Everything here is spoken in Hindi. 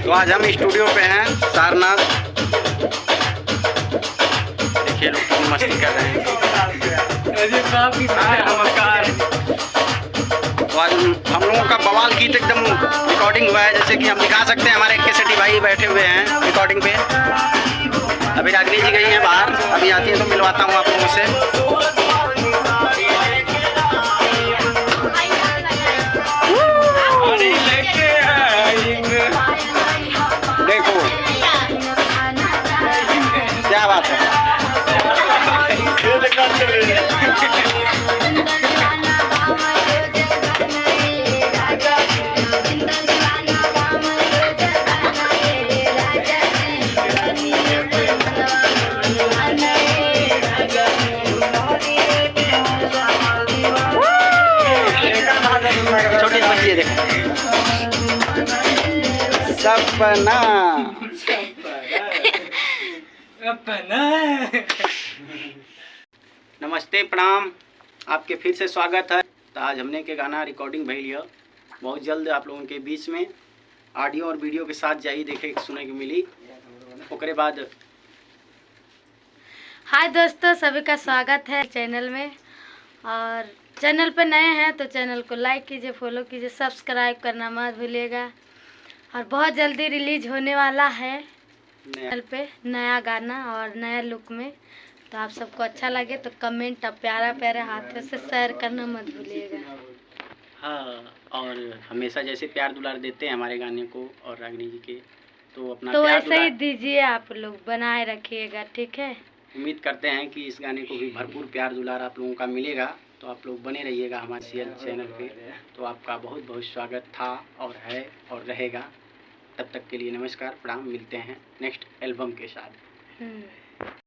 तो आज हम स्टूडियो पे हैं सारनाथ। देखिए लोग कितनी मस्ती कर रहे हैं। नमस्कार। तो आज हम लोगों का बवाल गीत एकदम रिकॉर्डिंग हुआ है, जैसे कि हम दिखा सकते हैं। हमारे केसेटी भाई बैठे हुए हैं रिकॉर्डिंग पे। अभी रागिनी जी गई हैं बाहर, अभी आती है तो मिलवाता हूँ आप लोगों से। देखो क्या बात है। छोटी बच्ची है, देखो सपना नमस्ते प्रणाम, आपके फिर से स्वागत है। तो आज हमने के गाना रिकॉर्डिंग भई लिया, बहुत जल्द आप लोगों के बीच में ऑडियो और वीडियो के साथ जाइए देखे सुने के मिली। ओकरे बाद हाय दोस्तों, सभी का स्वागत है चैनल में। और चैनल पर नए हैं तो चैनल को लाइक कीजिए, फॉलो कीजिए, सब्सक्राइब करना मत भूलिएगा। और बहुत जल्दी रिलीज होने वाला है चैनल पे नया गाना और नया लुक में। तो आप सबको अच्छा लगे तो कमेंट और प्यारा प्यारे हाथों से शेयर करना मत भूलिएगा। हाँ, और हमेशा जैसे प्यार दुलार देते हैं हमारे गाने को और रागिनी जी के, तो अपना तो प्यार ऐसे ही दुलार दीजिए, आप लोग बनाए रखिएगा, ठीक है। उम्मीद करते हैं कि इस गाने को भी भरपूर प्यार दुलार आप लोगों का मिलेगा। तो आप लोग बने रहिएगा हमारे चैनल पे। तो आपका बहुत बहुत स्वागत था और है और रहेगा। तब तक के लिए नमस्कार प्रणाम, मिलते हैं नेक्स्ट एल्बम के साथ।